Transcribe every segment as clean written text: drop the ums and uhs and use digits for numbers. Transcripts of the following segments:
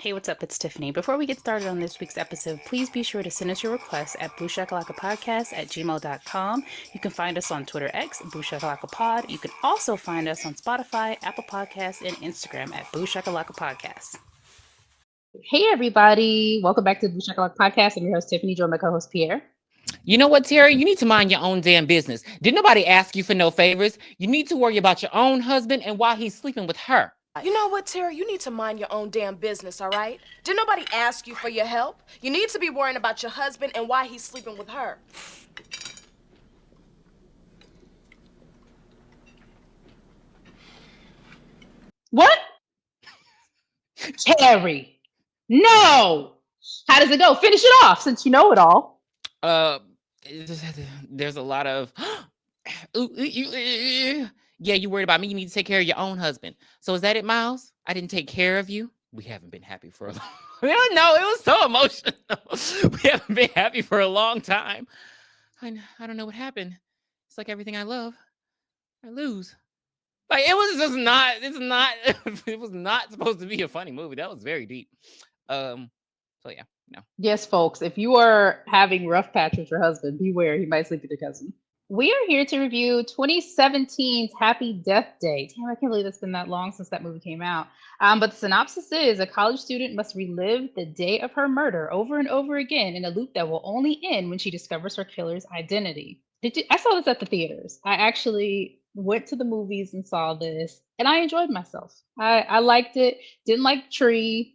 Hey, what's up? It's Tiffany. Before we get started on this week's episode, please be sure to send us your requests at BOOshakalaka@gmail.com. You can find us on Twitter X, BOOshakalaka You can also find us on Spotify, Apple Podcasts, and Instagram at BOOshakalaka Podcast. Hey, everybody. Welcome back to the BOOshakalaka Podcast. I'm your host, Tiffany, joined by my co-host, Pierre. You know what, Terry? You need to mind your own damn business. Did nobody ask you for no favors? You need to worry about your own husband and why he's sleeping with her. You know what, Terry? You need to mind your own damn business, all right? Did nobody ask you for your help? You need to be worrying about your husband and why he's sleeping with her. What? Terry. No. How does it go? Finish it off since you know it all. There's a lot of yeah, you worried about me. You need to take care of your own husband. So is that it, Miles? I didn't take care of you. We haven't been happy for a long No, it was so emotional. We haven't been happy for a long time. I don't know what happened. It's like everything I love, I lose. Like it was just not. It's not. It was not supposed to be a funny movie. That was very deep. So yeah, no. Yes, folks, if you are having rough patch with your husband, beware, he might sleep with your cousin. We are here to review 2017's Happy Death Day. Damn, I can't believe it's been that long since that movie came out. But the synopsis is a college student must relive the day of her murder over and over again in a loop that will only end when she discovers her killer's identity. I saw this at the theaters. I actually went to the movies and saw this, and I enjoyed myself. I liked it. Didn't like Tree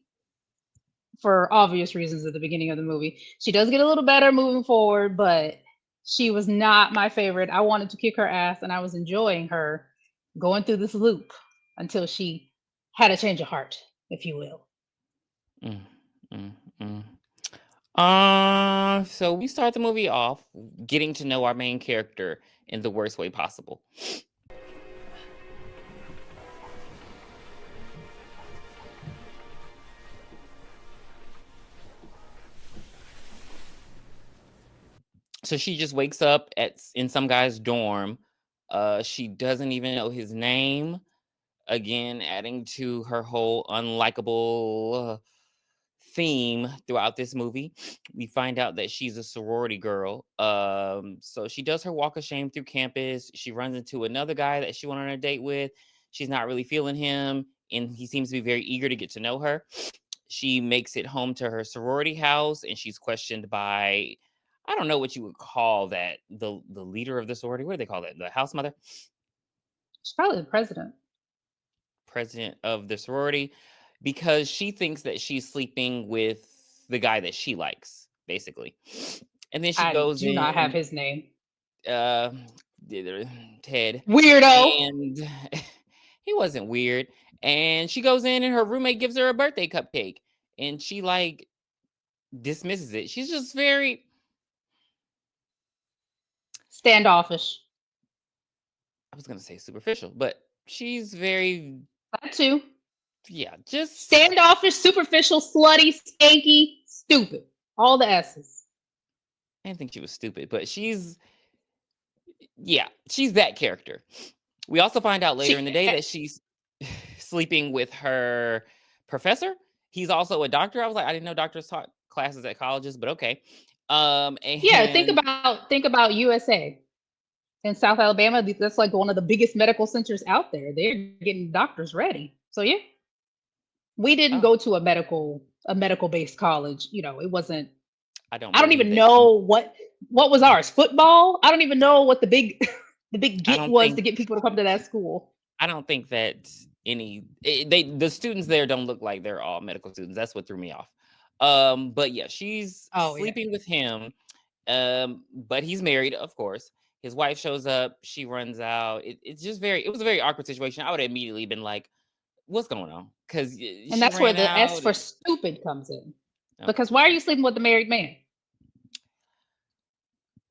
for obvious reasons at the beginning of the movie. She does get a little better moving forward, but she was not my favorite. I wanted to kick her ass, and I was enjoying her going through this loop until she had a change of heart, if you will. So we start the movie off getting to know our main character in the worst way possible. So she just wakes up in some guy's dorm. She doesn't even know his name. Again, adding to her whole unlikable theme throughout this movie. We find out that she's a sorority girl. So she does her walk of shame through campus. She runs into another guy that she went on a date with. She's not really feeling him, and he seems to be very eager to get to know her. She makes it home to her sorority house, and she's questioned by, I don't know what you would call that, the leader of the sorority. What do they call that? The house mother? She's probably the president. President of the sorority, because she thinks that she's sleeping with the guy that she likes, basically. And then she goes do in. not have his name. Ted. Weirdo. And he wasn't weird. And she goes in, and her roommate gives her a birthday cupcake, and she like dismisses it. She's just very standoffish. I was gonna say superficial, but she's very that too. Yeah, just standoffish, superficial, slutty, skanky, stupid. All the S's. I didn't think she was stupid, but she's that character. We also find out later in the day that she's sleeping with her professor. He's also a doctor. I was like, I didn't know doctors taught classes at colleges, but okay. And yeah, think about USA. In South Alabama, that's like one of the biggest medical centers out there. They're getting doctors ready. So yeah. We didn't go to a medical based college. You know, it wasn't. I don't even know what was ours. Football. I don't even know what the big get was to get people to come to that school. I don't think that the students there don't look like they're all medical students. That's what threw me off. But yeah, she's sleeping with him. But he's married, of course. His wife shows up. She runs out. It was a very awkward situation. I would have immediately been like, what's going on? And that's where the S for stupid comes in. Okay. Because why are you sleeping with a married man?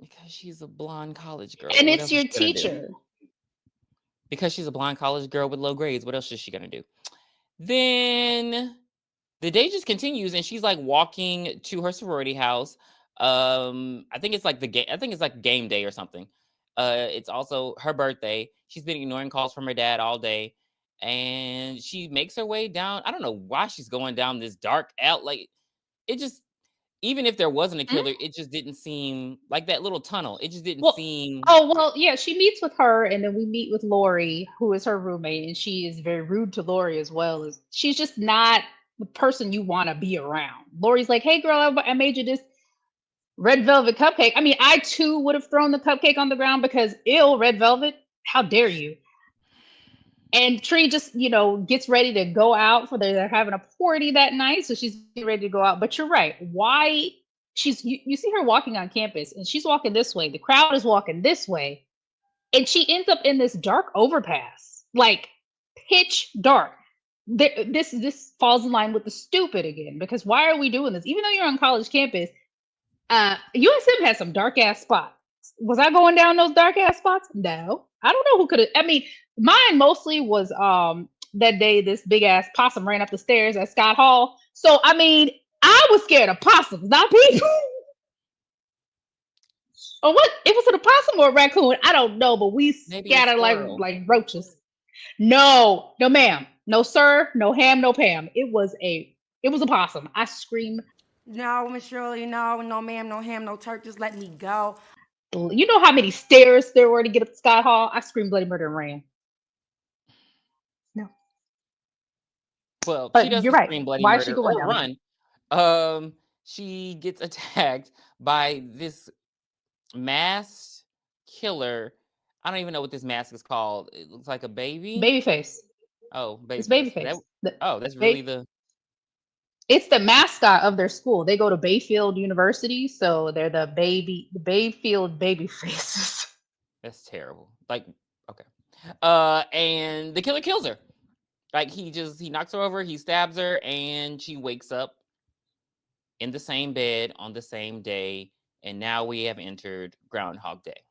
Because she's a blonde college girl. And it's your teacher. Because she's a blonde college girl with low grades. What else is she gonna do? Then the day just continues, and she's like walking to her sorority house. I think it's like game day or something. It's also her birthday. She's been ignoring calls from her dad all day. and she makes her way down. I don't know why she's going down this dark out. Like, it just, even if there wasn't a killer, it just didn't seem like that little tunnel. It just didn't seem. Yeah, she meets with her, and then we meet with Lori, who is her roommate, and she is very rude to Lori as well. She's just not the person you want to be around. Lori's like, "Hey, girl, I made you this red velvet cupcake." I mean, I too would have thrown the cupcake on the ground because ill red velvet. How dare you? And Tree just, gets ready to go out they're having a party that night, so she's getting ready to go out. But you're right. Why you see her walking on campus, and she's walking this way. The crowd is walking this way, and she ends up in this dark overpass, like pitch dark. This falls in line with the stupid again, because why are we doing this? Even though you're on college campus, USM has some dark ass spots. Was I going down those dark ass spots? No. I don't know who could have. I mean, mine mostly was that day this big ass possum ran up the stairs at Scott Hall. So I mean, I was scared of possums, not people. Or what? It was it a possum or a raccoon? I don't know, but we scattered like roaches. No, ma'am. No, sir. No ham, no Pam. It was a possum. I screamed. No, Miss Shirley, no, ma'am, no ham, no turk. Just let me go. You know how many stairs there were to get up to Scott Hall? I screamed bloody murder and ran. No. Well, but she doesn't you're right. scream bloody Why murder is she going or down run. She gets attacked by this masked killer. I don't even know what this mask is called. It looks like a baby. Babyface. Oh, Babyface. It's Babyface. That's really the. It's the mascot of their school. They go to Bayfield University, so they're the Bayfield Babyfaces. That's terrible. Like, okay. And the killer kills her. Like, he knocks her over, he stabs her, and she wakes up in the same bed on the same day. And now we have entered Groundhog Day.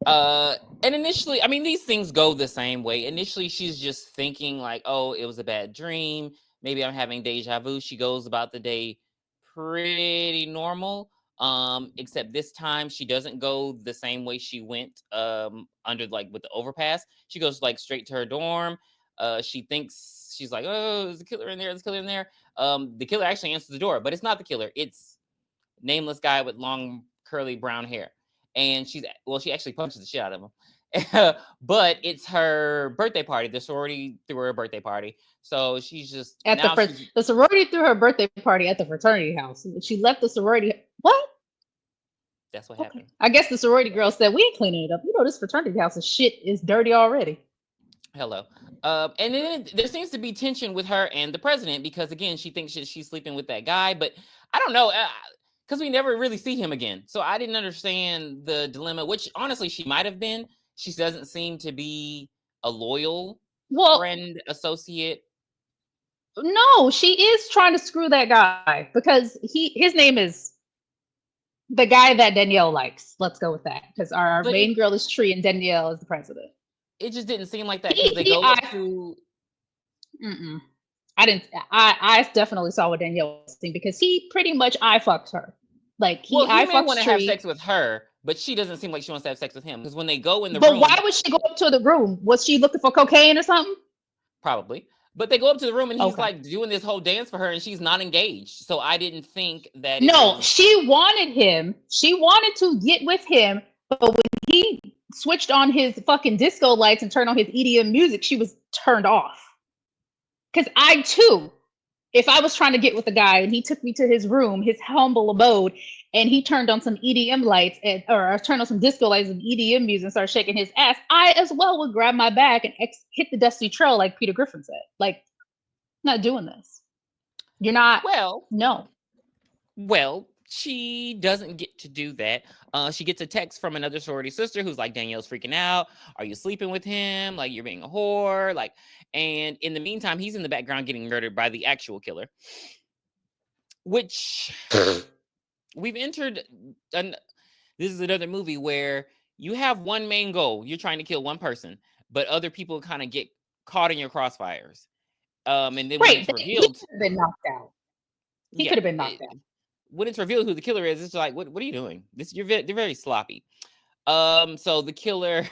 And initially, I mean, these things go the same way. Initially, she's just thinking like, oh, it was a bad dream. Maybe I'm having deja vu. She goes about the day pretty normal. Except this time she doesn't go the same way she went under like with the overpass. She goes like straight to her dorm. She thinks she's like, oh, there's a killer in there, there's a killer in there. The killer actually answers the door, but it's not the killer. It's nameless guy with long curly brown hair. And she actually punches the shit out of him. But it's her birthday party. The sorority threw her a birthday party. So she's just at the sorority threw her birthday party at the fraternity house. She left the sorority. What? That's what happened. I guess the sorority girl said, we ain't cleaning it up. This fraternity house is dirty already. Hello. And then there seems to be tension with her and the president because, again, she thinks she's sleeping with that guy. But I don't know. Because we never really see him again. So I didn't understand the dilemma, which honestly she might have been. She doesn't seem to be a loyal friend, associate. No, she is trying to screw that guy because his name is the guy that Danielle likes. Let's go with that because our main girl is Tree and Danielle is the president. It just didn't seem like that because they go up to. I definitely saw what Danielle was saying because he pretty much fucked her. Like he may want to have sex with her, but she doesn't seem like she wants to have sex with him because when they go in the room. But why would she go up to the room? Was she looking for cocaine or something? Probably. But they go up to the room and he's like doing this whole dance for her and she's not engaged. So I didn't think that. She wanted him. She wanted to get with him, but when he switched on his fucking disco lights and turned on his EDM music, she was turned off. Because I too, if I was trying to get with a guy and he took me to his room, his humble abode, and he turned on some EDM lights or turned on some disco lights and EDM music and started shaking his ass, I as well would grab my bag and hit the dusty trail like Peter Griffin said. Like, I'm not doing this. You're not. No. Well, she doesn't get to do that. She gets a text from another sorority sister who's like, Danielle's freaking out. Are you sleeping with him? Like, you're being a whore. Like, and in the meantime, he's in the background getting murdered by the actual killer. Which we've entered. This is another movie where you have one main goal. You're trying to kill one person, but other people kind of get caught in your crossfires. And then when it's revealed, he could have been knocked out. He could have been knocked out. When it's revealed who the killer is, it's like, what are you doing? They're very sloppy. So the killer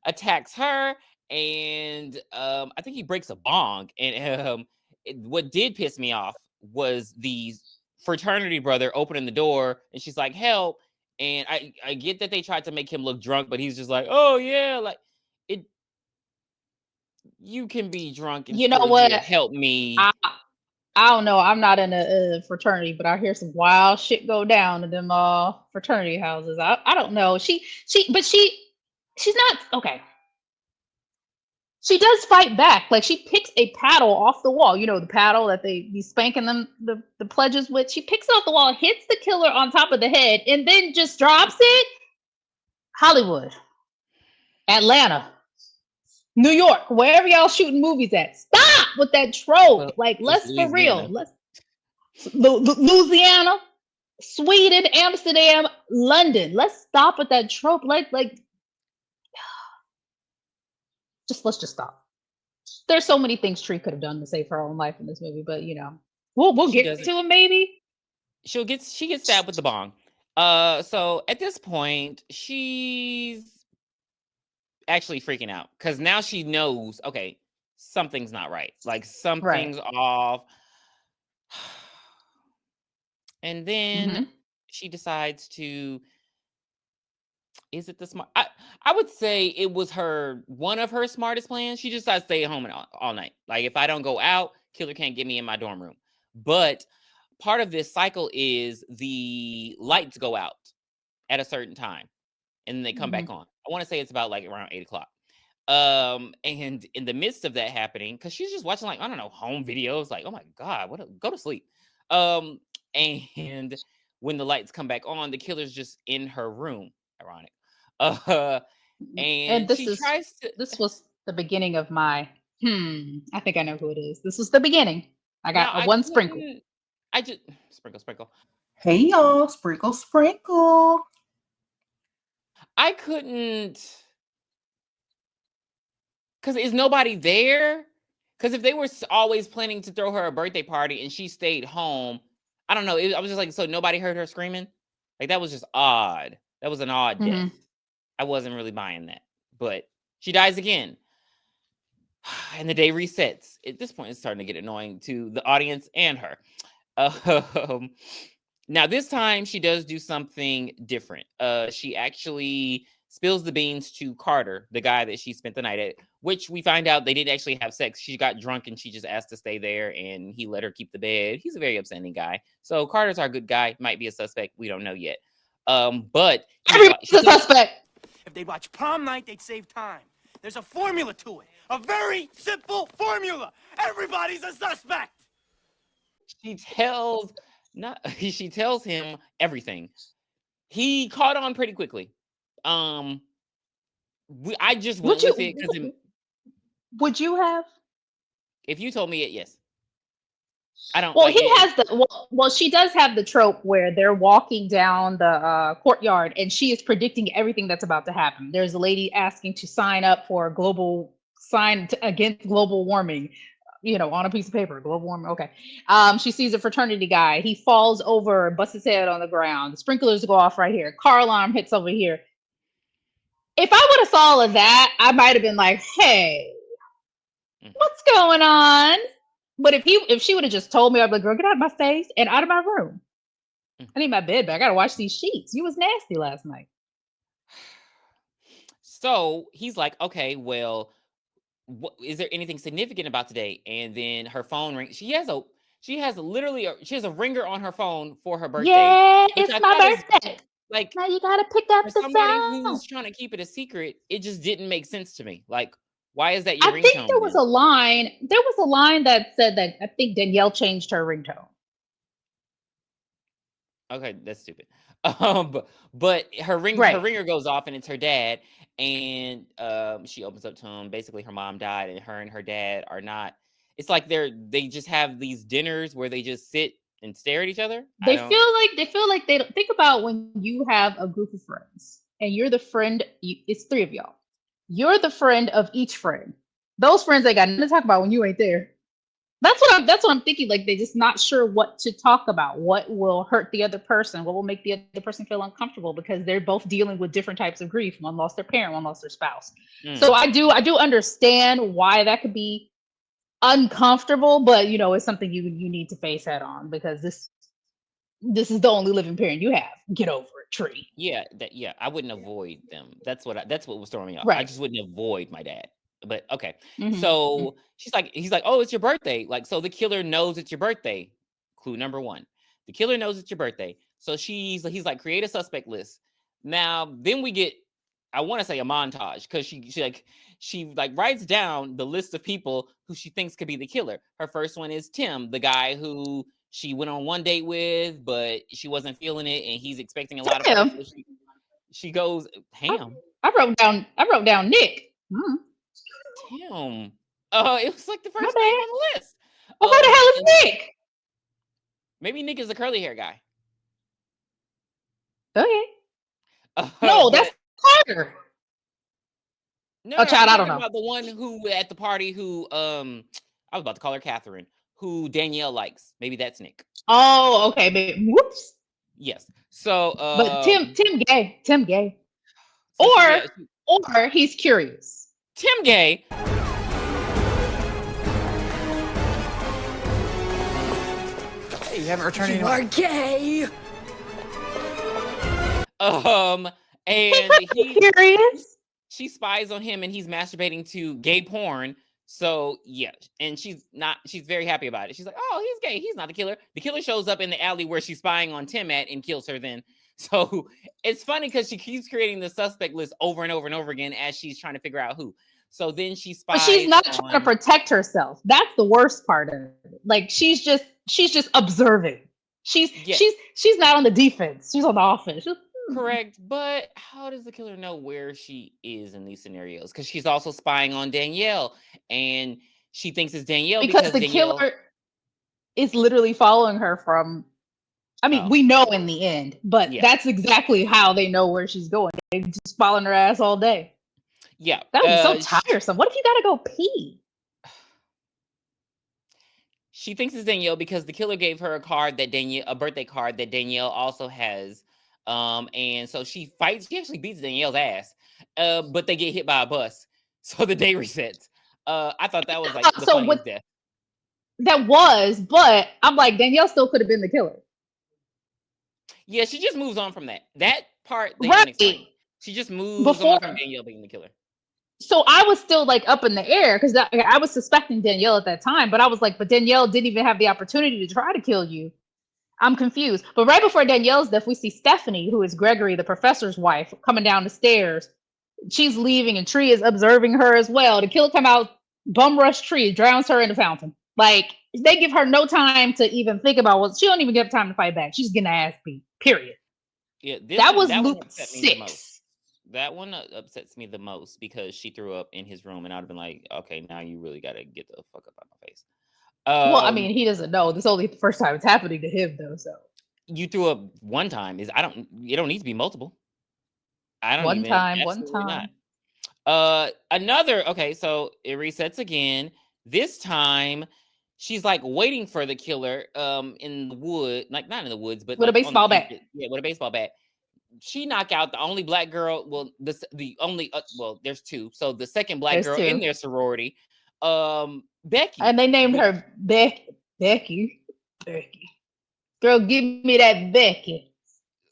attacks her, and I think he breaks a bong. And what did piss me off was the fraternity brother opening the door, and she's like, "Help!" And I get that they tried to make him look drunk, but he's just like, "Oh yeah," like it. You can be drunk and You know still what? hear "Help me." I I don't know. I'm not in a fraternity, but I hear some wild shit go down in them fraternity houses. I don't know. She's not okay. She does fight back. Like she picks a paddle off the wall. You know the paddle that they be spanking them the pledges with. She picks it off the wall, hits the killer on top of the head, and then just drops it. Hollywood, Atlanta, New York, wherever y'all shooting movies at. Stop with that trope. Well, Like it's let's for real. Louisiana. Let's Louisiana, Sweden, Amsterdam, London. Let's stop with that trope. Like just let's just stop. There's so many things Tree could have done to save her own life in this movie, but you know, we'll She get doesn't. to it maybe. She gets stabbed with the bong. So at this point, she's actually freaking out because now she knows, okay, something's not right. Like Right. something's off. And then hmm she decides to. Is it the smart? I would say it was one of her smartest plans. She just decided to stay at home all night. Like if I don't go out, killer can't get me in my dorm room. But part of this cycle is the lights go out at a certain time and then they come hmm back on. I want to say it's about like around 8 o'clock. And in the midst of that happening, because she's just watching like, I don't know, home videos, like, oh my God, go to sleep. And when the lights come back on, the killer's just in her room. Ironic. Uh And and she tries to. this was the beginning of my I think I know who it is. This was the beginning. I got Now a one sprinkle. I just sprinkle. Hey y'all, sprinkle, sprinkle. I couldn't, because is nobody there? Because if they were always planning to throw her a birthday party and she stayed home, I don't know. I was just like, so nobody heard her screaming? Like, that was just odd. That was an odd hmm death. I wasn't really buying that. But she dies again. And the day resets. At this point, it's starting to get annoying to the audience and her. Now, this time, she does do something different. She actually spills the beans to Carter, the guy that she spent the night at, which we find out they didn't actually have sex. She got drunk and she just asked to stay there, and he let her keep the bed. He's a very upstanding guy. So Carter's our good guy. Might be a suspect. We don't know yet. But Everybody's a suspect. If they'd watch prom night, they'd save time. There's a formula to it. A very simple formula. Everybody's a suspect. she tells she tells him everything. He caught on pretty quickly. I just went Would with it because would you have? if you told me it, yes. I don't Well, like he it. has well, she does have the trope where they're walking down the courtyard and she is predicting everything that's about to happen. There's a lady asking to sign up for a against global warming, you know, on a piece of paper. Global warming. Okay. She sees a fraternity guy. He falls over, busts his head on the ground. The sprinklers go off right here. Car alarm hits over here. If I would have saw all of that, I might have been like, "Hey, Mm. what's going on?" But if she would have just told me, I'd be like, "Girl, get out of my face and out of my room. I need my bed back. I gotta wash these sheets. You was nasty last night." So he's like, okay, well, is there anything significant about today? And then her phone rings. She has literally she has a ringer on her phone for her birthday, Yeah, which it's I my thought is birthday. like, Now you gotta pick up for the somebody phone. who's trying to keep it a secret, it just didn't make sense to me. Like, why is that your I think ringtone there was then? a line. There was a line that said that I think Danielle changed her ringtone. Okay, that's stupid. But her Right. ringer goes off and it's her dad, and she opens up to him. Basically, her mom died, and her dad are not. It's like they just have these dinners where they just sit and stare at each other. I They don't. feel like they don't think about when you have a group of friends and you're the friend. It's three of y'all. You're the friend of each friend. Those friends they got nothing to talk about when you ain't there. That's what I'm thinking. Like they're just not sure what to talk about. What will hurt the other person? What will make the other person feel uncomfortable because they're both dealing with different types of grief. One lost their parent, one lost their spouse. So I do understand why that could be uncomfortable, but it's something you need to face head on because this is the only living parent you have. Get over it, tree. Yeah, I wouldn't avoid them. That's what was throwing me off. I Right. just wouldn't avoid my dad. But okay. Mhm. So he's like, oh, it's your birthday. Like, so the killer knows it's your birthday. Clue number one. The killer knows it's your birthday. So he's like, create a suspect list. Now, then we get, I want to say a montage because she writes down the list of people who she thinks could be the killer. Her first one is Tim, the guy who she went on one date with, but she wasn't feeling it, and he's expecting a lot of her. So she goes, Ham. I wrote down Nick. Tim. It was like the first My name bad. on the list. Well, who the hell is Nick? Maybe Nick is the curly hair guy. Okay. No, but- that's Carter. No, Oh, child, I'm I don't talking know. about the one who at the party who I was about to call her Catherine, who Danielle likes. Maybe that's Nick. Oh, okay. Whoops. Yes. So But Tim gay. so Or he's curious. Tim gay. Hey, you haven't returned any. You are gay. And Curious. she spies on him and he's masturbating to gay porn. So yeah, and she's very happy about it. She's like, oh, he's gay. He's not the killer. The killer shows up in the alley where she's spying on Tim at and kills her then. So it's funny because she keeps creating the suspect list over and over and over again as she's trying to figure out who. So then she spies. But she's not trying to protect herself. That's the worst part of it. Like she's just observing. She's not on the defense. She's on the offense. Correct, but how does the killer know where she is in these scenarios? Because she's also spying on Danielle, and she thinks it's Danielle because the killer is literally following her from. I mean, we know in the end, but that's exactly how they know where she's going. They just following her ass all day. Yeah, that would be so tiresome. What if you gotta go pee? She thinks it's Danielle because the killer gave her a birthday card that Danielle also has. And so she actually beats Danielle's ass. But they get hit by a bus. So the day resets. I thought that was like the funniest death. That was, but I'm like, Danielle still could have been the killer. Yeah, she just moves on from that. That part they right. didn't explain. She just moves on from Danielle being the killer. So I was still like up in the air because I was suspecting Danielle at that time, but I was like, but Danielle didn't even have the opportunity to try to kill you. I'm confused. But right before Danielle's death, we see Stephanie, who is Gregory, the professor's wife, coming down the stairs. She's leaving and Tree is observing her as well. The killer come out, bum rush Tree, drowns her in the fountain. Like, they give her no time to even think about she don't even get time to fight back. She's getting her ass beat, period. Yeah, that was loop 6. That one upsets me the most because she threw up in his room and I'd have been like, okay, now you really got to get the fuck up out of my face. Well, I mean, he doesn't know. This is only the first time it's happening to him, though. So you threw up one time. It don't need to be multiple. One time. Another. Okay, so it resets again. This time, she's like waiting for the killer. In the wood, like not in the woods, but with a baseball bat. Yeah, with a baseball bat. She knocked out the only black girl. Well, the only. There's two. So the second black girl in their sorority. Becky. And they named her Becky. Girl, give me that Becky.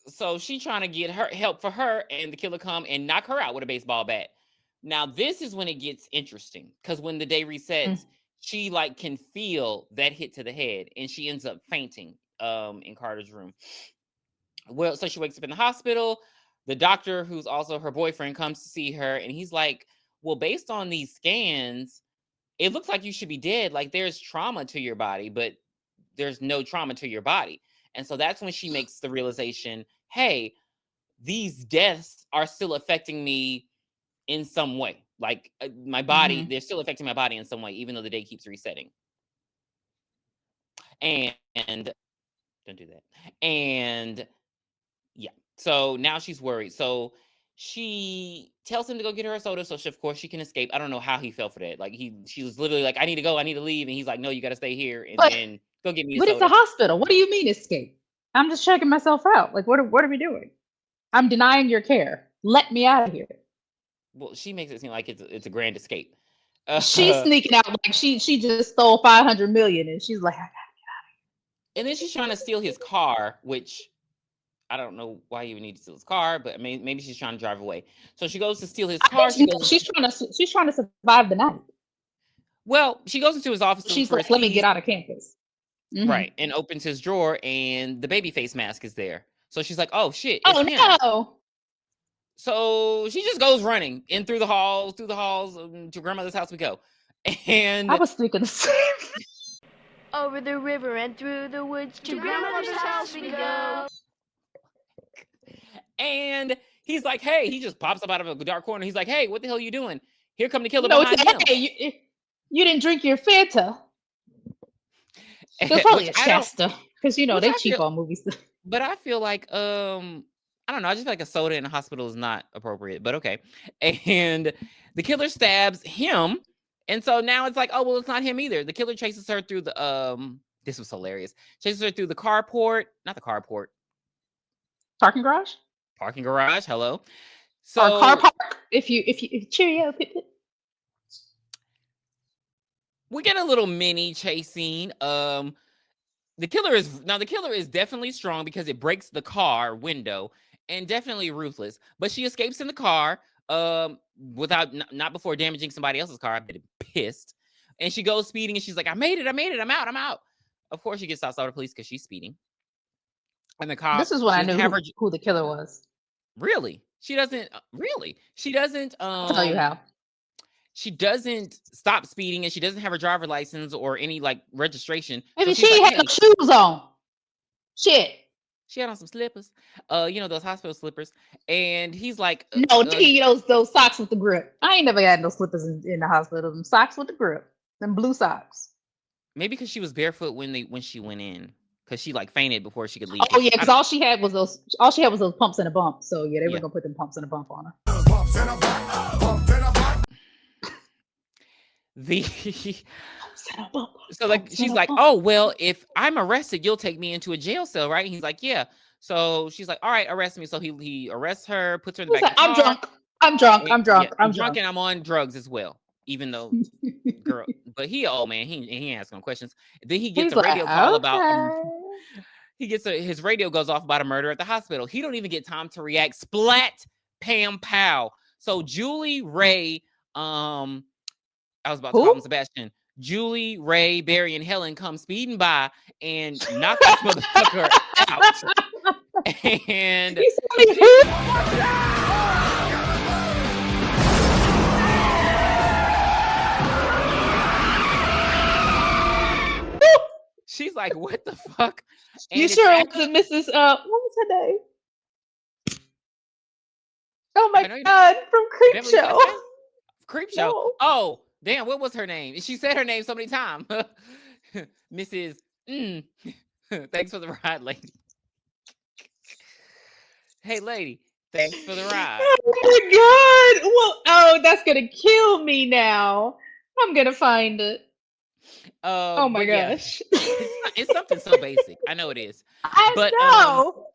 So she trying to get her help for her, and the killer come and knock her out with a baseball bat. Now this is when it gets interesting because when the day resets, she like can feel that hit to the head, and she ends up fainting in Carter's room. Well, so she wakes up in the hospital. The doctor, who's also her boyfriend, comes to see her, and he's like, "Well, based on these scans, it looks like you should be dead. Like there's trauma to your body, but there's no trauma to your body." And so that's when she makes the realization, hey, these deaths are still affecting me in some way. Like my body, they're still affecting my body in some way, even though the day keeps resetting. And don't do that. And yeah, so now she's worried. So she tells him to go get her a soda, so of course she can escape. I don't know how he fell for that. Like she was literally like, I need to go, I need to leave, and he's like, no, you got to stay here and then go get me a But soda. it's a hospital. What do you mean escape? I'm just checking myself out. Like, what are we doing? I'm denying your care. Let me out of here. Well, she makes it seem like it's a grand escape. She's sneaking out like she just stole 500 million, and she's like, and then she's trying to steal his car, which I don't know why you would need to steal his car, but maybe she's trying to drive away. So she goes to steal his car. She's trying to survive the night. Well, she goes into his office. She's like, let me get out of campus. Right, and opens his drawer, and the baby face mask is there. So she's like, "Oh shit!" Oh no! So she just goes running in through the halls, to grandmother's house we go. And I was thinking the same. Over the river and through the woods to grandmother's house we go. And he's like, "Hey!" He just pops up out of a dark corner. He's like, "Hey, what the hell are you doing? Here come the killer behind him." Hey, you didn't drink your Fanta. It's probably a Shasta, because they cheap on movies. But I feel like I don't know. I just feel like a soda in a hospital is not appropriate. But okay. And the killer stabs him, and so now it's like, oh well, it's not him either. The killer chases her through the This was hilarious. Chases her through the carport, not the carport. Parking garage. Parking garage. Hello. So or car park. If cheerio. Pip, pip. We get a little mini chase scene. The killer is definitely strong because it breaks the car window and definitely ruthless. But she escapes in the car without not before damaging somebody else's car. I've been pissed. And she goes speeding and she's like, I made it. I'm out. Of course she gets outside the police because she's speeding. And the cop. This is when I knew who the killer was. Really? She doesn't. I'll tell you how. She doesn't stop speeding, and she doesn't have her driver license or any registration. Maybe she had no shoes on. Shit. She had on some slippers. Those hospital slippers. And he's like, no, those socks with the grip. I ain't never had no slippers in the hospital. Them socks with the grip. Them blue socks. Maybe because she was barefoot when she went in. Because she fainted before she could leave. Oh yeah, because all she had was those pumps and a bump. So yeah, they were gonna put them pumps and a bump on her. She's like, oh well, if I'm arrested, you'll take me into a jail cell, right? And he's like, yeah. So she's like, all right, arrest me. So he arrests her, puts her in the back. I'm drunk, and I'm on drugs as well. Even though, girl, but he old man, he ain't asking no questions. Then he gets a radio call about. He gets his radio goes off about a murder at the hospital. He don't even get time to react. Splat, pam, pow. So Julie, Ray, I was about to call him Sebastian. Julie, Ray, Barry, and Helen come speeding by and knock this motherfucker out. And she's like, what the fuck? And you sure it wasn't Mrs. What was her name? Oh my God, from Creepshow. Creepshow. No. Oh, damn, what was her name? She said her name so many times. Mrs. Thanks for the ride, lady. Hey, lady, thanks for the ride. Oh my God. Well, that's going to kill me now. I'm going to find it. Oh my gosh. Yeah, it's something so basic. I know it is. I know.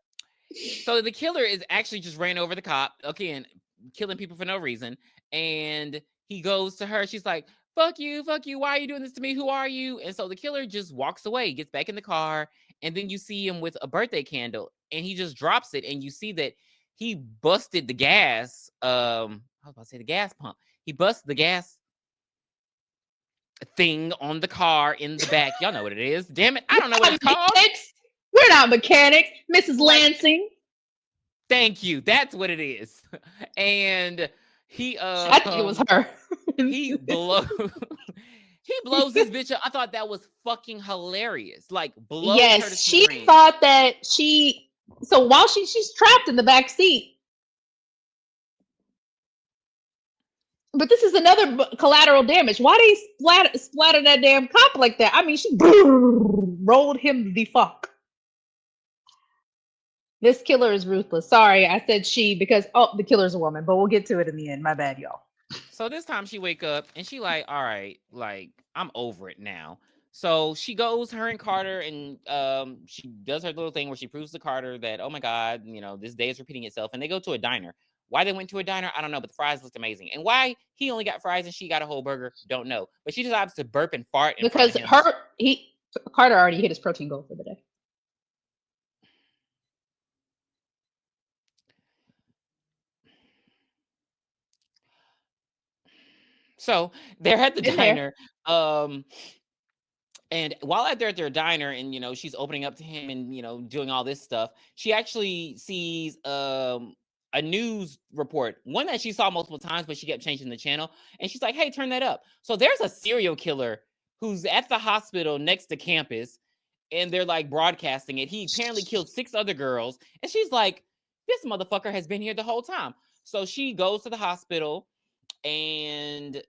So the killer is actually just ran over the cop. Again, killing people for no reason. And he goes to her. She's like, fuck you. Why are you doing this to me? Who are you? And so the killer just walks away, gets back in the car. And then you see him with a birthday candle. And he just drops it. And you see that he busted the gas. I was about to say the gas pump. He busted the gas thing on the car in the back. Y'all know what it is. Damn it. I don't know what it's called. We're not mechanics. Mrs. Lansing. Thank you. That's what it is. And he I think it was her. he blows this bitch up. I thought that was fucking hilarious. Blows her to she scream. thought that so while she's trapped in the back seat. But this is another collateral damage. Why they splatter that damn cop like that? I mean, she rolled him the fuck. This killer is ruthless. Sorry, I said she because the killer's a woman, but we'll get to it in the end. My bad, y'all. So this time she wake up and she like, all right, like I'm over it now. So she goes, her and Carter, and she does her little thing where she proves to Carter that, oh my God, this day is repeating itself. And they go to a diner. Why they went to a diner, I don't know, but the fries looked amazing. And why he only got fries and she got a whole burger, don't know. But she decides to burp and fart in front Because of him. Carter already hit his protein goal for the day. So they're at the In there. diner. And while they're at their diner and, she's opening up to him and, doing all this stuff, she actually sees a news report, one that she saw multiple times, but she kept changing the channel. And she's like, hey, turn that up. So there's a serial killer who's at the hospital next to campus, and they're like broadcasting it. He apparently killed 6 other girls. And she's like, this motherfucker has been here the whole time. So she goes to the hospital and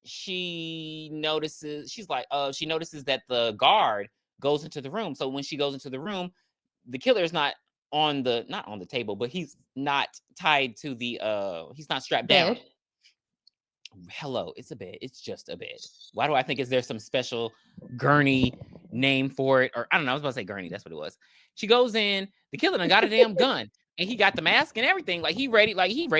she notices that the guard goes into the room. So when she goes into the room, the killer is not on the table, but he's not tied to the he's not strapped down. Hello, it's a bed. It's just a bed. Why do I think is there some special gurney name for it? Or I don't know, I was about to say gurney, that's what it was. She goes in, the killer done got a damn gun. And he got the mask and everything. Like he ready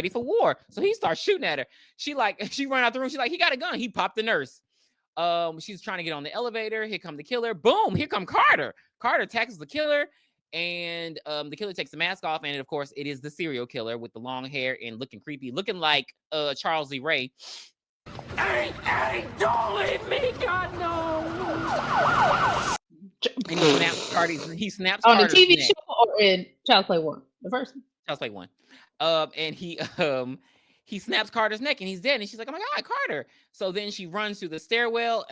for war. So he starts shooting at her. She run out the room. She's like, he got a gun. He popped the nurse. She's trying to get on the elevator. Here come the killer. Boom. Here come Carter. Carter tackles the killer. And the killer takes the mask off. And of course, it is the serial killer with the long hair and looking creepy, looking like Charles Lee Ray. Hey, don't leave me, God, no. And he snaps on Carter's the TV neck. show or in Child's Play 1? The first one. Child's Play 1. And he snaps Carter's neck and he's dead. And she's like, oh my God, Carter. So then she runs through the stairwell.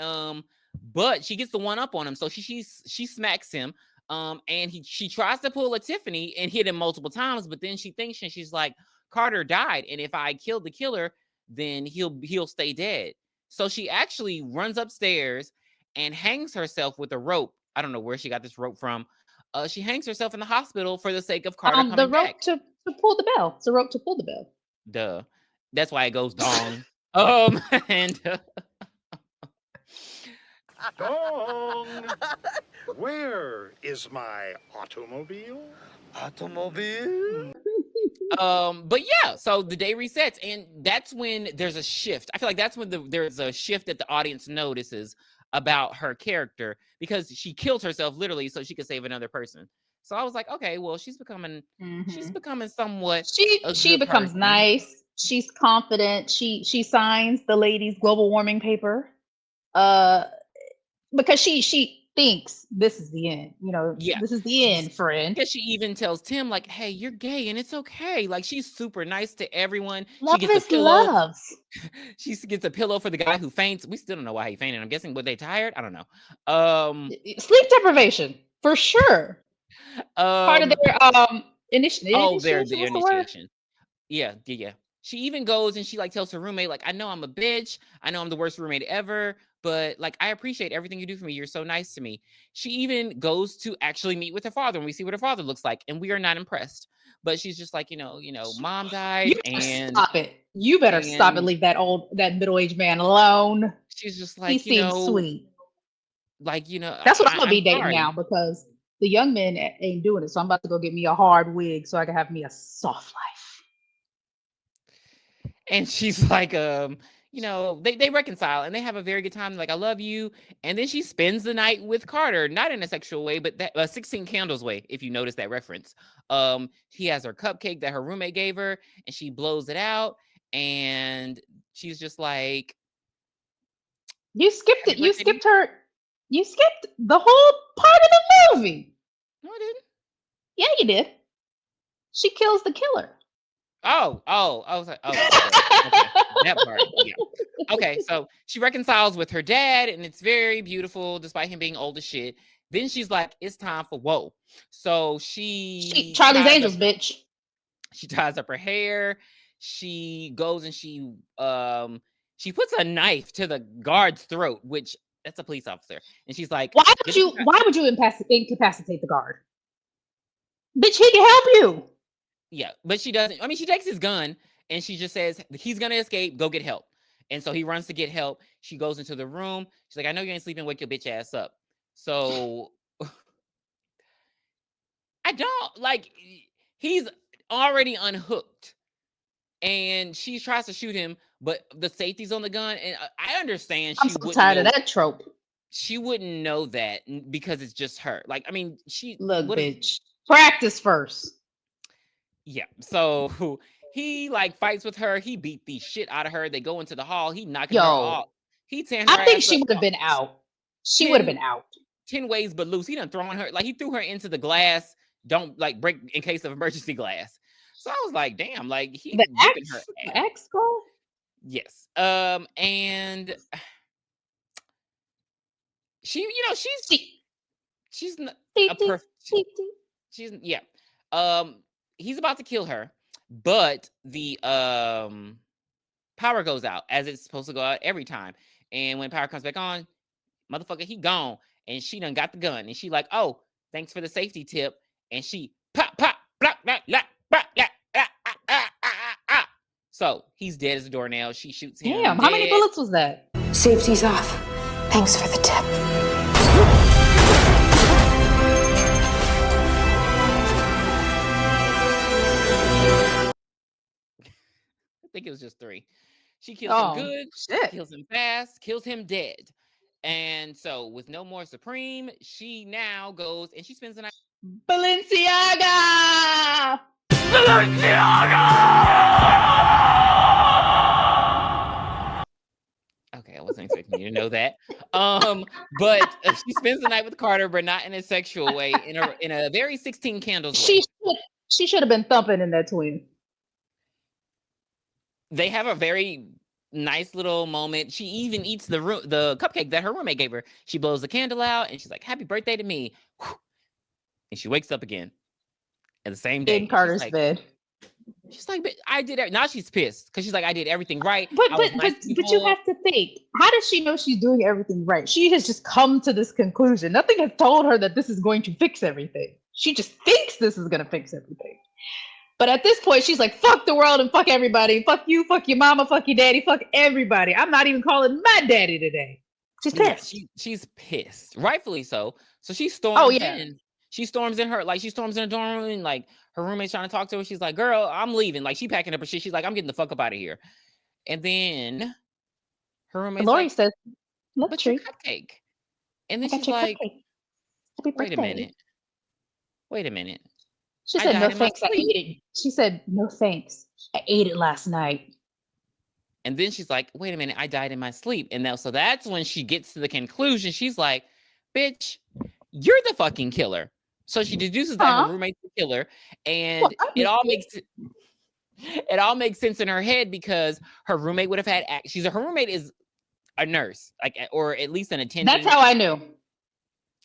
But she gets the one up on him. So she smacks him. And she tries to pull a Tiffany and hit him multiple times. But then she thinks, and she's like, Carter died. And if I kill the killer, then he'll stay dead. So she actually runs upstairs and hangs herself with a rope. I don't know where she got this rope from. She hangs herself in the hospital for the sake of Carter coming back. The rope to pull the bell. It's a rope to pull the bell. Duh. That's why it goes dong. And Dong. Where is my automobile? But yeah, so the day resets, and that's when there's a shift. I feel like that's when there's a shift that the audience notices about her character, because she killed herself literally so she could save another person. So I was like, okay, well, she's becoming somewhat. She becomes person. Nice. She's confident. She signs the ladies' global warming paper. Because she thinks this is the end. This is the end, friend. Because she even tells Tim, like, hey, you're gay and it's okay. Like, she's super nice to everyone. Love she gets is love. She gets a pillow for the guy who faints. We still don't know why he fainted. I'm guessing, were they tired? I don't know. Sleep deprivation, for sure. Part of their initiation. Oh, their initiation. Yeah. She even goes and she tells her roommate, like, I know I'm a bitch. I know I'm the worst roommate ever, but I appreciate everything you do for me. You're so nice to me. She even goes to actually meet with her father, and we see what her father looks like, and we are not impressed. But she's just like, mom died, and stop it. You better stop and leave that middle-aged man alone. She's just like, he seems sweet. That's what I'm gonna be dating now, because the young men ain't doing it. So I'm about to go get me a hard wig so I can have me a soft life. And she's like, they reconcile and they have a very good time. Like, I love you. And then she spends the night with Carter, not in a sexual way, but that 16 Candles way, if you notice that reference. He has her cupcake that her roommate gave her, and she blows it and she's just like, you skipped it. You skipped the whole part of the movie. No, I didn't. Yeah, you did. She kills the killer. Oh, I was like, okay, that part. Yeah. Okay, so she reconciles with her dad, and it's very beautiful, despite him being old as shit. Then she's like, it's time for whoa. So she Charlie's Angels, bitch. She ties up her hair. She goes and she puts a knife to the guard's throat, which that's a police officer. And she's like, why would you incapacitate the guard? Bitch, he can help you. Yeah, but she doesn't. I mean, she takes his gun and she just says he's gonna escape. Go get help. And so he runs to get help. She goes into the room. She's like, I know you ain't sleeping. Wake your bitch ass up. So I don't like. He's already unhooked, and she tries to shoot him, but the safety's on the gun. And I understand I'm she so wouldn't tired know. of that trope. She wouldn't know that because it's just her. Like, I mean, she Look, what is bitch. Practice first. yeah. So he like fights with her. He beat the shit out of her. They go into the hall. He knocking her off. Yo, He tearing her I think ass she up. would have been out. She would have been out. 10 ways but loose. He done thrown her, like he threw her into the glass. Don't like break in case of emergency glass. So I was like, damn, like he The whipping her ass. ex girl? Yes. And she, you know, she's not a perfect. She's yeah. He's about to kill her, but the power goes out as it's supposed to go out every time. And when power comes back on, motherfucker, he gone. And she done got the gun. And she like, oh, thanks for the safety tip. And she pop, blah, blah, blah, blah, blah. So he's dead as a doornail. She shoots him. Damn, how many bullets was that? Safety's off. Thanks for the tip. I think it was just 3. She kills him good, shit. kills him fast, kills him dead. And so with no more Supreme, she now goes and she spends the night. Balenciaga! Okay, I wasn't expecting you to know that. But she spends the night with Carter, but not in a sexual way, in a very 16 Candles way. She should have been thumping in that twin. They have a very nice little moment. She even eats the cupcake that her roommate gave her. She blows the candle out and she's like, "Happy birthday to me." And she wakes up again at the same day. In Carter's bed. She's like, "But I did it." Now she's pissed because she's like, "I did everything right." But you have to think, how does she know she's doing everything right? She has just come to this conclusion. Nothing has told her that this is going to fix everything. She just thinks this is going to fix everything. But at this point, she's like, fuck the world and fuck everybody. Fuck you, fuck your mama, fuck your daddy, fuck everybody. I'm not even calling my daddy today. She's pissed. Yeah, she's pissed. Rightfully so. So she storms in. She storms in her dorm room and like her roommate's trying to talk to her. She's like, girl, I'm leaving. Like she packing up her shit. She's like, I'm getting the fuck up out of here. And then her roommate's Lori like, says, but your cupcake. And then she's like, wait a minute. She said, no thanks, I ate it. She said, no thanks, I ate it last night. And then she's like, wait a minute, I died in my sleep. And now, so that's when she gets to the conclusion. She's like, bitch, you're the fucking killer. So she deduces that her roommate's the killer. And it all makes sense in her head because her roommate would have had, her roommate is a nurse, like, or at least an attendant. That's how I knew.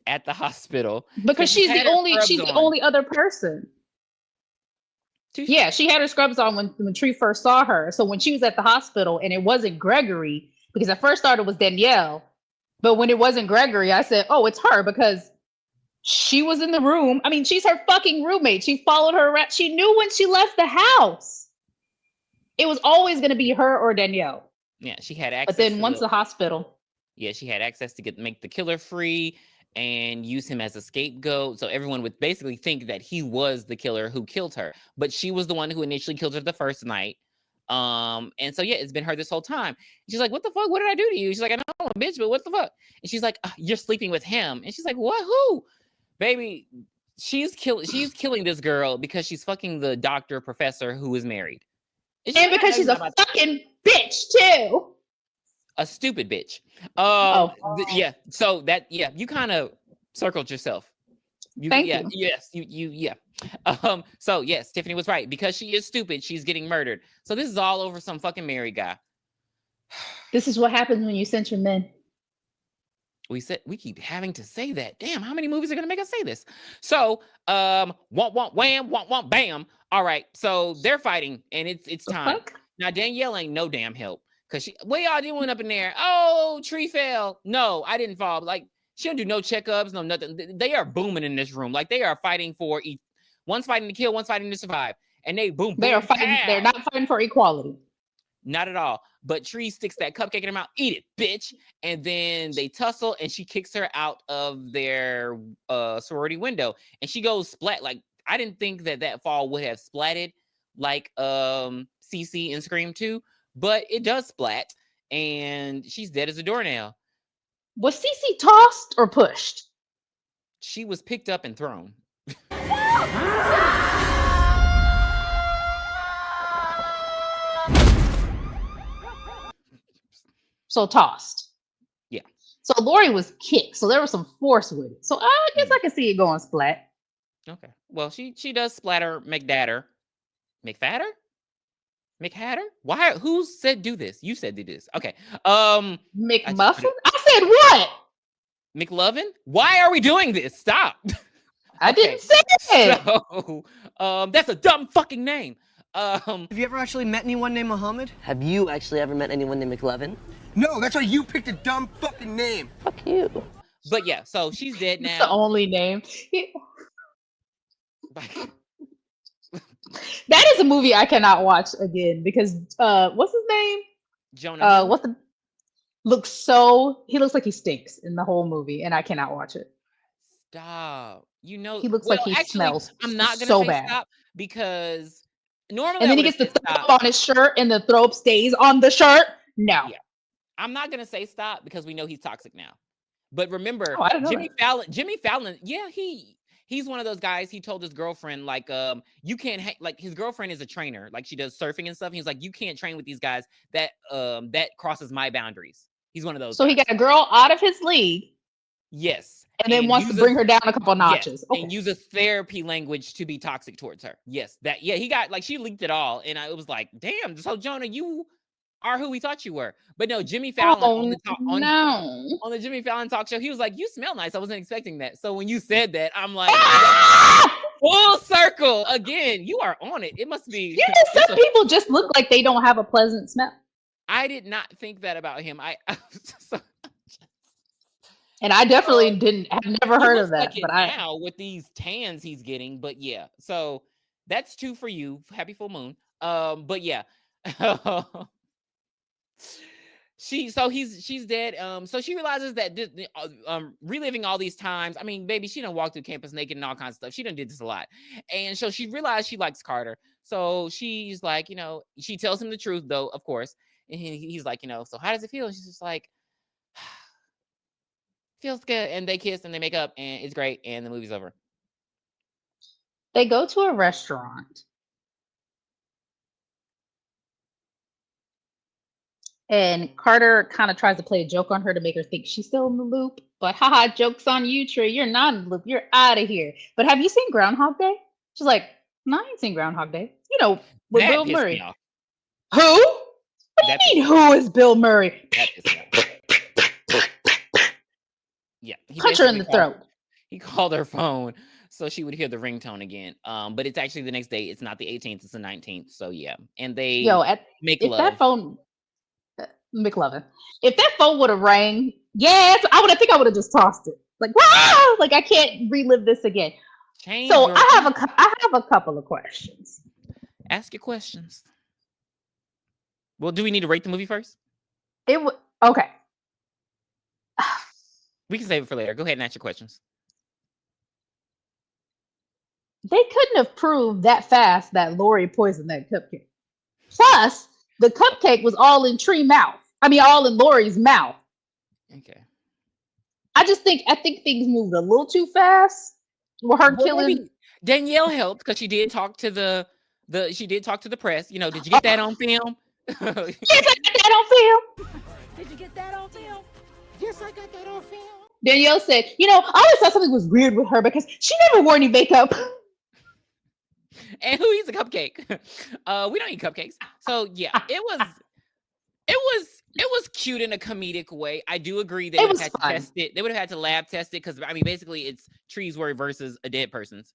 At the hospital. Because she's the only other person. Yeah, she had her scrubs on when Tree first saw her. So when she was at the hospital and it wasn't Gregory, because at first thought it was Danielle, but when it wasn't Gregory, I said, oh, it's her because she was in the room. I mean, she's her fucking roommate. She followed her around. She knew when she left the house. It was always going to be her or Danielle. Yeah, she had access. But then once the hospital. Yeah, she had access to make the killer free and use him as a scapegoat. So everyone would basically think that he was the killer who killed her. But she was the one who initially killed her the first night. And so, yeah, it's been her this whole time. She's like, what the fuck? What did I do to you? She's like, I know, bitch, but what the fuck? And she's like, you're sleeping with him. And she's like, what? Who? Baby, she's killing this girl because she's fucking the doctor professor who is married. And because she's a fucking bitch, too. A stupid bitch. Yeah. So you kind of circled yourself. Thank you. Yes. Yeah. So yes, Tiffany was right. Because she is stupid, she's getting murdered. So this is all over some fucking married guy. This is what happens when you censor men. We keep having to say that. Damn, how many movies are gonna make us say this? So, womp womp wham, womp womp bam. All right, so they're fighting, and it's time. Now Danielle ain't no damn help. Cause what y'all doing up in there? Oh, tree fell. No, I didn't fall. Like she don't do no checkups, no nothing. They are booming in this room. Like they are fighting for One's fighting to kill, one's fighting to survive. And they boom, They are boom, fighting. pow. They're not fighting for equality. Not at all. But Tree sticks that cupcake in her mouth. Eat it, bitch. And then they tussle, and she kicks her out of their sorority window. And she goes splat. Like, I didn't think that fall would have splatted like Cece in Scream 2, but it does splat. And she's dead as a doornail. Was Cece tossed or pushed? She was picked up and thrown. So tossed. Yeah. So Lori was kicked. So there was some force with it. So I guess I can see it going splat. Okay. Well, she does splatter McDatter. McFatter? McHatter? Why? Who said do this? You said do this. Okay. McMuffin? I said what? McLovin? Why are we doing this? Stop. I didn't say it. So, that's a dumb fucking name. Have you ever actually met anyone named Muhammad? Have you actually ever met anyone named McLovin? No, that's why you picked a dumb fucking name. Fuck you. But yeah, so she's dead now. It's the only name. That is a movie I cannot watch again because what's his name? Jonah. What's the he looks like he stinks in the whole movie, and I cannot watch it. Stop. You know He looks like he actually, smells I'm not gonna so say bad. stop because normally And then I he would've gets the said throw stop. up on his shirt, and the throw up stays on the shirt. No. Yeah. I'm not gonna say stop because we know he's toxic now. But remember, Oh, I didn't know Jimmy Fallon, yeah, he's one of those guys. He told his girlfriend, like, you can't like his girlfriend is a trainer, like she does surfing and stuff. He's like, you can't train with these guys that crosses my boundaries. He's one of those. So guys. he got a girl out of his league. Yes. And then wants to bring her down a couple notches. Yes, and use a therapy language to be toxic towards her. Yes, he got like she leaked it all, and it was like, damn. So Jonah, you are who we thought you were. But no, Jimmy Fallon on the Jimmy Fallon talk show, he was like, "You smell nice." I wasn't expecting that. So when you said that, I'm like, full circle again. You are on it. It must be. Yeah, some people just look like they don't have a pleasant smell. I did not think that about him. And I definitely have never heard of that. Like but now with these tans he's getting, but yeah. So that's 2 for you. Happy full moon. But yeah. She's dead. So she realizes that reliving all these times. I mean, baby, she done walked through campus naked and all kinds of stuff. She done did this a lot. And so she realized she likes Carter. So she's like, she tells him the truth though, of course. And he's like, so how does it feel? And she's just like, feels good. And they kiss and they make up and it's great. And the movie's over. They go to a restaurant. And Carter kind of tries to play a joke on her to make her think she's still in the loop. But haha, joke's on you, Trey. You're not in the loop. You're out of here. But have you seen Groundhog Day? She's like, no, I ain't seen Groundhog Day. With That Bill pissed Murray. me off. Who? What do you mean, who is Bill Murray? That pissed me off. Yeah. Punch her in the throat. He called her phone so she would hear the ringtone again. But it's actually the next day. It's not the 18th. It's the 19th. So yeah. And they make love. That phone, McLovin, if that phone would have rang, yes, I would have just tossed it. Like, wow, like I can't relive this again. So I have a couple of questions. Ask your questions. Well, do we need to rate the movie first? Okay. We can save it for later. Go ahead and ask your questions. They couldn't have proved that fast that Lori poisoned that cupcake. Plus, the cupcake was all in all in Lori's mouth. Okay. I think things moved a little too fast. With her killing. Danielle helped because she did talk to the press. Did you get that on film? Yes, I got that on film. Did you get that on film? Yes, I got that on film. Danielle said, I always thought something was weird with her because she never wore any makeup. And who eats a cupcake? We don't eat cupcakes. So yeah, it was cute in a comedic way. I do agree they would have had to test it. They would have had to lab test it because basically it's trees word versus a dead person's.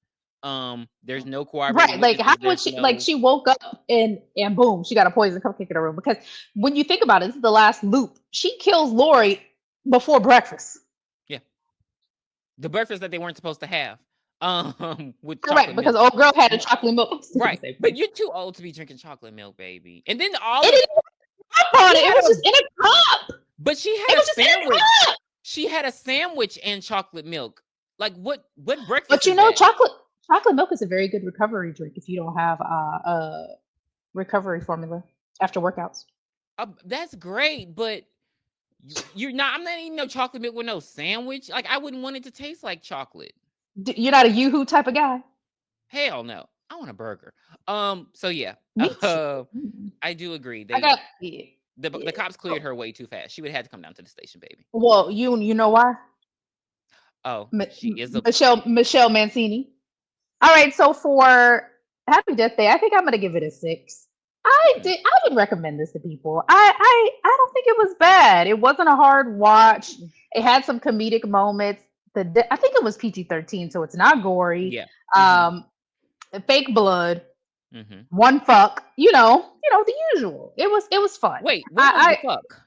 There's no corroborating. Right, like how would she she woke up and boom, she got a poison cupcake in her room. Because when you think about it, this is the last loop. She kills Lori before breakfast. Yeah. The breakfast that they weren't supposed to have. with Correct, chocolate because milk. old girl had a chocolate milk. Right, but you're too old to be drinking chocolate milk, baby. And then all It of didn't have a cup on She it. It had was a- just in a cup. but she It had was a just in a sandwich. cup. She had a sandwich and chocolate milk. Like what breakfast But you is know, that? chocolate milk is a very good recovery drink if you don't have a recovery formula after workouts. That's great, but you're not. I'm not eating no chocolate milk with no sandwich. Like I wouldn't want it to taste like chocolate. You're not a yoo-hoo type of guy. Hell no. I want a burger. So yeah. Me too. I do agree. I got yeah. The cops cleared her way too fast. She would have had to come down to the station, baby. Well, you know why? Oh, she is a Michelle Mancini. All right, so for Happy Death Day, I think I'm gonna give it a 6. I would recommend this to people. I don't think it was bad. It wasn't a hard watch. It had some comedic moments. I think it was PG-13, so it's not gory. Yeah. Fake blood. Mm-hmm. One fuck. You know the usual. It was fun. Wait, what was the fuck?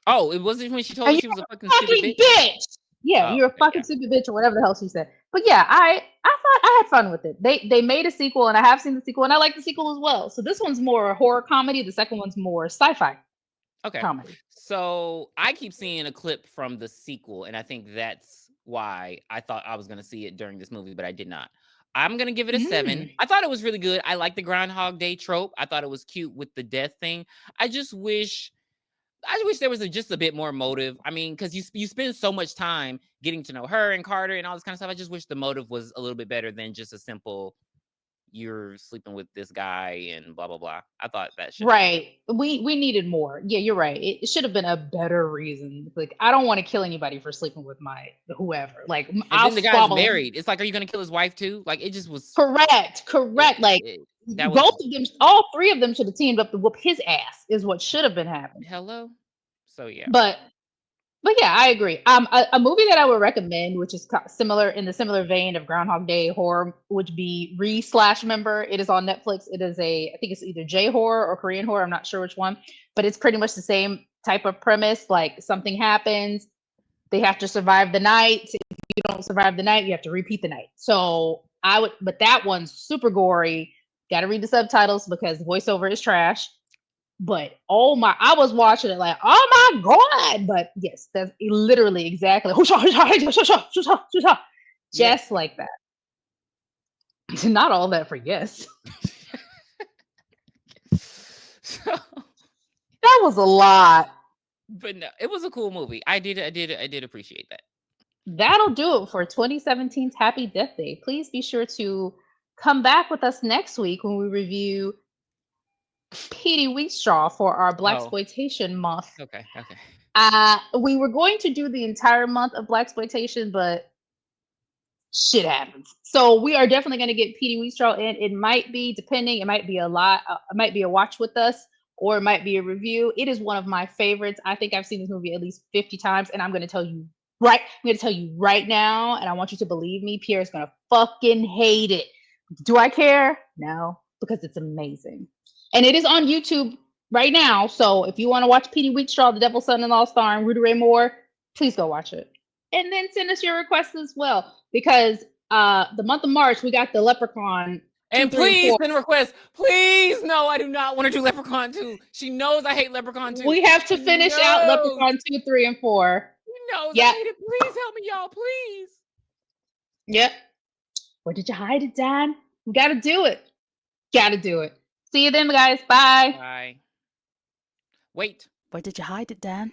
Oh, it wasn't when she told her she was a fucking stupid bitch. Yeah, you're a fucking stupid bitch or whatever the hell she said. But yeah, I thought I had fun with it. They made a sequel, and I have seen the sequel, and I like the sequel as well. So this one's more horror comedy. The second one's more sci-fi. Okay. Comedy. So I keep seeing a clip from the sequel, and I think that's why I thought I was going to see it during this movie, but I did not. I'm going to give it a 7. I thought it was really good. I like the Groundhog Day trope. I thought it was cute with the death thing. I just wish there was just a bit more motive. I mean, because you spend so much time getting to know her and Carter and all this kind of stuff. I just wish the motive was a little bit better than just a simple, you're sleeping with this guy and blah, blah, blah. I thought that should. Right. We needed more. Yeah, you're right. It should have been a better reason. Like, I don't want to kill anybody for sleeping with my whoever. Like, and I'll then the guy's married. It's like, are you going to kill his wife too? Like, it just was. Correct. Like, both of them, all 3 of them should have teamed up to whoop his ass is what should have been happening. Hello? So, yeah. But yeah, I agree. A movie that I would recommend, which is similar in the similar vein of Groundhog Day horror, would be Re/Member. It is on Netflix. It is I think it's either J horror or Korean horror. I'm not sure which one, but it's pretty much the same type of premise. Like, something happens, they have to survive the night. If you don't survive the night, you have to repeat the night. So but that one's super gory. Got to read the subtitles because voiceover is trash. But I was watching it like, oh my God. But yes, that's literally exactly just like that. Not all that for yes. So, that was a lot. But no, it was a cool movie. I did appreciate that. That'll do it for 2017's Happy Death Day. Please be sure to come back with us next week when we review Petey Wheatstraw for our Blaxploitation month. Okay. We were going to do the entire month of Blaxploitation, but shit happens. So we are definitely going to get Petey Wheatstraw in. It might be, depending, it might be a lot. It might be a watch with us, or it might be a review. It is one of my favorites. I think I've seen this movie at least 50 times, and I'm going to tell you right now, and I want you to believe me, Pierre's going to fucking hate it. Do I care? No, because it's amazing. And it is on YouTube right now. So if you want to watch Petey Wheatstraw, The Devil's Son-in-Law starring Rudy Ray Moore, please go watch it. And then send us your requests as well. Because the month of March, we got the Leprechaun. And please send requests. Please, no, I do not want to do Leprechaun 2. She knows I hate Leprechaun 2. We have to finish out Leprechaun 2, 3, and 4. She knows I hate it. Please help me, y'all. Please. Yep. Where did you hide it, Dan? We got to do it. Got to do it. See you then, guys. Bye. Bye. Wait. Where did you hide it, Dan?